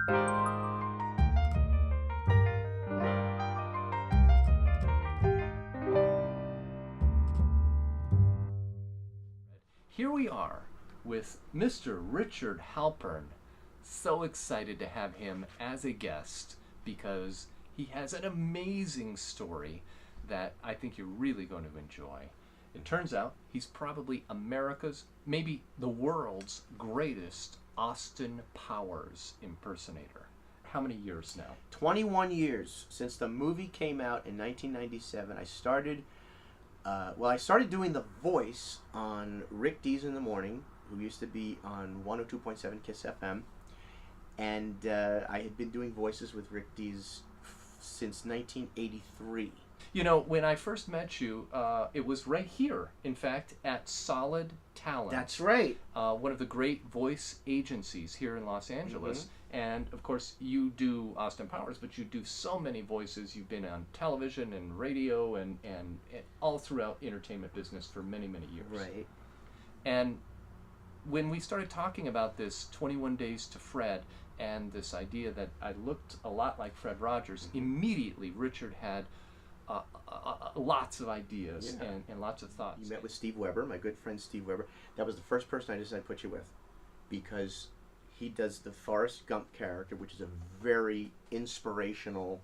Here we are with Mr. Richard Halpern. So excited to have him as a guest because he has an amazing story that I think you're really going to enjoy. It turns out he's probably America's, maybe the world's greatest Austin Powers impersonator. How many years now? 21 years since the movie came out in 1997. I started doing the voice on Rick Dees in the Morning, who used to be on 102.7 KISS FM. And I had been doing voices with Rick Dees since 1983. You know, when I first met you, it was right here, in fact, at Solid Talent. That's right. One of the great voice agencies here in Los Angeles. Mm-hmm. And, of course, you do Austin Powers, but you do so many voices. You've been on television and radio and all throughout entertainment business for many, many years. Right. And when we started talking about this 21 Days to Fred and this idea that I looked a lot like Fred Rogers, mm-hmm. immediately Richard had lots of ideas and lots of thoughts. You met with Steve Weber, my good friend Steve Weber. That was the first person I decided to put you with because he does the Forrest Gump character, which is a very inspirational,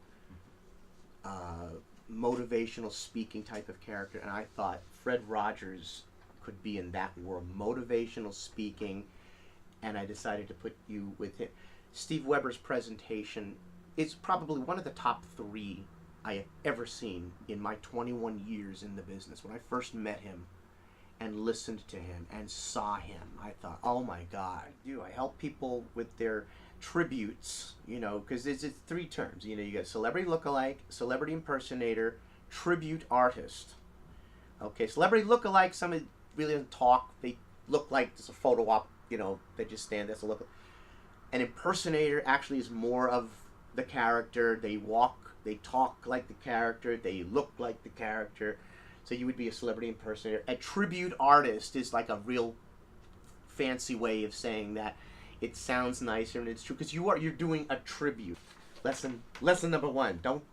motivational speaking type of character. And I thought Fred Rogers could be in that world, motivational speaking. And I decided to put you with him. Steve Weber's presentation is probably one of the top 3 I have ever seen in my 21 years in the business. When I first met him and listened to him and saw him, I thought, oh my God. I help people with their tributes, you know, because it's 3 terms. You know, you got celebrity lookalike, celebrity impersonator, tribute artist. Okay, celebrity lookalike, somebody really doesn't talk. They look like it's a photo op, you know, they just stand there. So look. An impersonator actually is more of the character. They walk, they talk like the character, they look like the character. So you would be a celebrity impersonator. A tribute artist is like a real fancy way of saying that it sounds nicer and it's true because you're doing a tribute. Lesson number 1: don't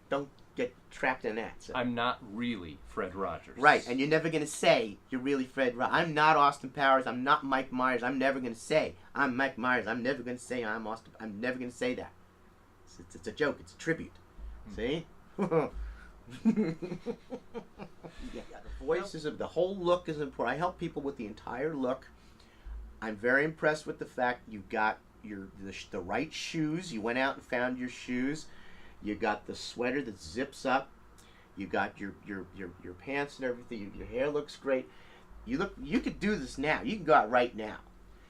get trapped in that. So. I'm not really Fred Rogers. Right, and you're never gonna say you're really Fred Rogers. I'm not Austin Powers. I'm not Mike Myers. I'm never gonna say I'm Mike Myers. I'm never gonna say I'm Austin. I'm never gonna say that. It's a joke. It's a tribute. See? The voice is the whole look is important. I help people with the entire look. I'm very impressed with the fact you got the right shoes. You went out and found your shoes. You got the sweater that zips up. You got your pants and everything. Your hair looks great. You could do this now. You can go out right now.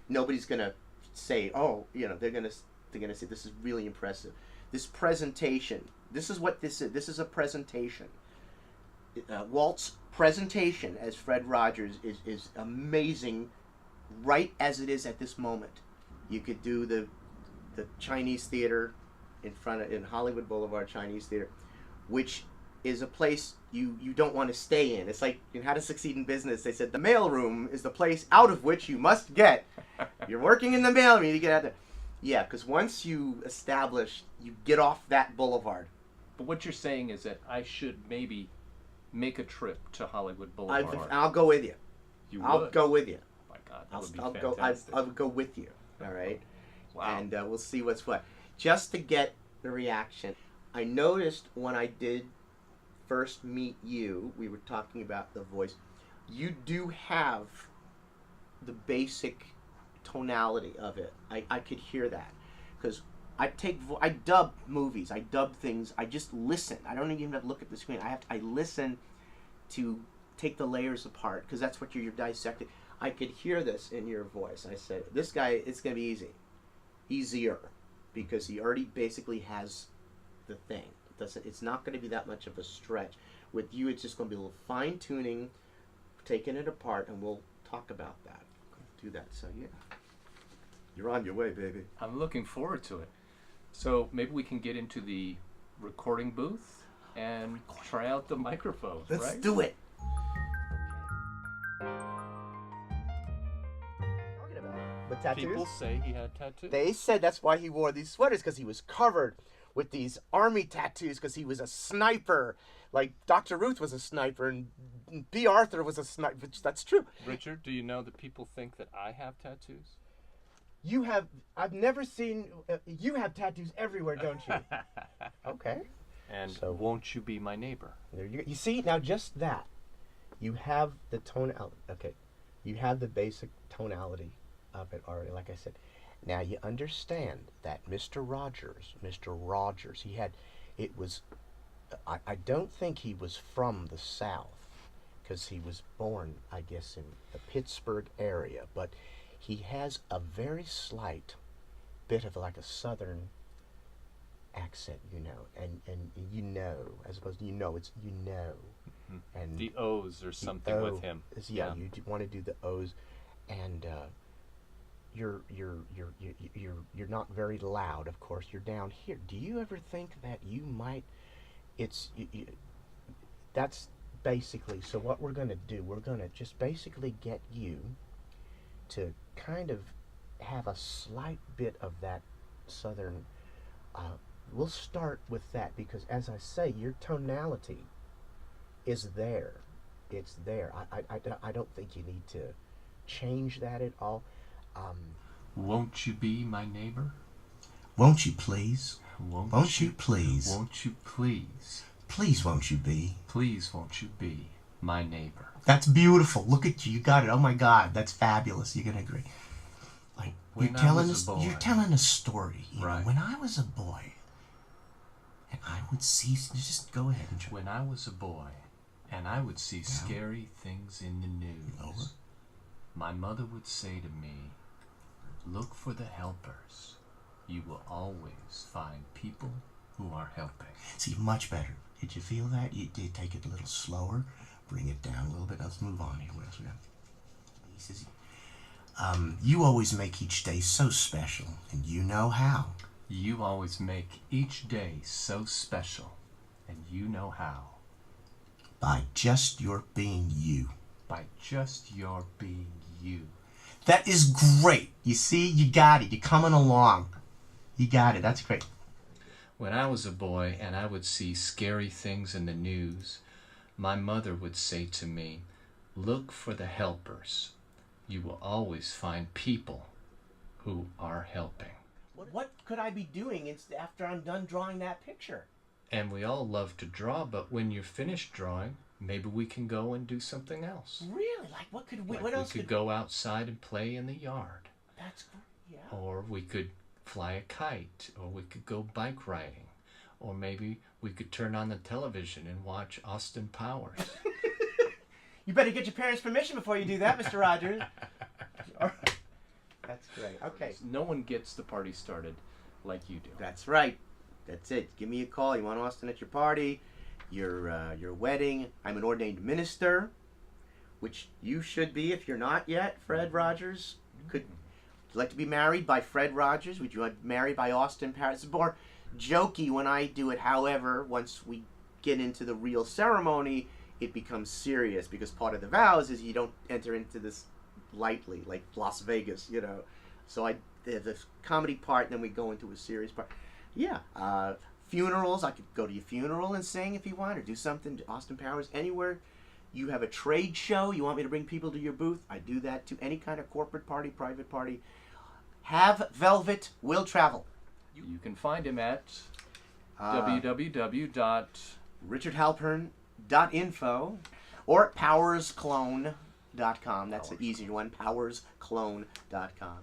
Nobody's gonna say, oh, you know, they're gonna say this is really impressive. This presentation. This is what this is. This is a presentation. Walt's presentation as Fred Rogers is amazing, right as it is at this moment. You could do the Chinese theater in Hollywood Boulevard Chinese Theater, which is a place you don't want to stay in. It's like in How to Succeed in Business. They said the mailroom is the place out of which you must get. You're working in the mailroom, you get out there. Yeah, because once you establish, you get off that boulevard. But what you're saying is that I should maybe make a trip to Hollywood Boulevard. I'll go with you. I'll go with you. Oh my God, that would be fantastic. I'll go with you. All right. Wow. And we'll see what's what. Just to get the reaction. I noticed when I did first meet you, we were talking about the voice. You do have the basic tonality of it. I could hear that because I dub movies. I dub things. I just listen. I don't even have to look at the screen. I listen to take the layers apart because that's what you're dissecting. I could hear this in your voice. I said, this guy, it's going to be easier because he already basically has the thing. It's not going to be that much of a stretch. With you, it's just going to be a little fine-tuning, taking it apart, and we'll talk about that. Do that. So, yeah. You're on your way, baby. I'm looking forward to it. So maybe we can get into the recording booth and try out the microphones, right? Let's do it. But tattoos. People say he had tattoos. They said that's why he wore these sweaters, because he was covered with these army tattoos, because he was a sniper. Like Dr. Ruth was a sniper, and B. Arthur was a sniper. Which, that's true. Richard, do you know that people think that I have tattoos? You have, I've never seen, you have tattoos everywhere, don't you? Okay. And so, won't you be my neighbor? There you go. You see, now just that. You have the tonality. Okay. You have the basic tonality of it already, like I said. Now you understand that Mr. Rogers, he had, it was, I don't think he was from the South, because he was born, I guess, in the Pittsburgh area, but he has a very slight bit of like a Southern accent, you know, and you know, as opposed to it's you know, and the O's or something with him. Yeah, you want to do the O's, and you're not very loud, of course. You're down here. Do you ever think that you might? That's basically. So what we're gonna do? We're gonna just basically get you to kind of have a slight bit of that Southern. We'll start with that because, as I say, your tonality is there. It's there. I don't think you need to change that at all. Won't you be my neighbor? Won't you please? Won't you please? Won't you please? Please won't you be? Please won't you be my neighbor? That's beautiful. Look at you. You got it. Oh my God, that's fabulous. You're gonna agree. Like When you're I telling was a boy. you're telling a story. You Right. know, when I was a boy, and I would see. Just go ahead and try. When I was a boy, and I would see scary things in the news, Over. my mother would say to me, "Look for the helpers. You will always find people who are helping." See, much better. Did you feel that? You did take it a little slower. Bring it down a little bit. Let's move on here. What else we got? He says, you always make each day so special, and you know how. You always make each day so special, and you know how. By just your being you. By just your being you. That is great. You see, you got it. You're coming along. You got it. That's great. When I was a boy and I would see scary things in the news, my mother would say to me, "Look for the helpers. You will always find people who are helping." What could I be doing after I'm done drawing that picture? And we all love to draw, but when you're finished drawing, maybe we can go and do something else. Really? Like what could we? Like what else we could go outside and play in the yard. That's yeah. Or we could fly a kite, or we could go bike riding, or maybe we could turn on the television and watch Austin Powers. You better get your parents' permission before you do that, Mr. Rogers. That's great. Okay. No one gets the party started like you do. That's right. That's it. Give me a call. You want Austin at your party, your wedding. I'm an ordained minister, which you should be if you're not yet. Fred Rogers. Would you like to be married by Fred Rogers? Would you like to be married by Austin Powers? It's more jokey when I do it. However, once we get into the real ceremony, it becomes serious because part of the vows is you don't enter into this lightly, like Las Vegas, you know. So the comedy part, then we go into a serious part. Yeah, funerals. I could go to your funeral and sing if you want, or do something to Austin Powers anywhere. You have a trade show. You want me to bring people to your booth? I do that to any kind of corporate party, private party. Have Velvet will travel. You can find him at www.richardhalpern.info or powersclone.com. That's the easier one, powersclone.com.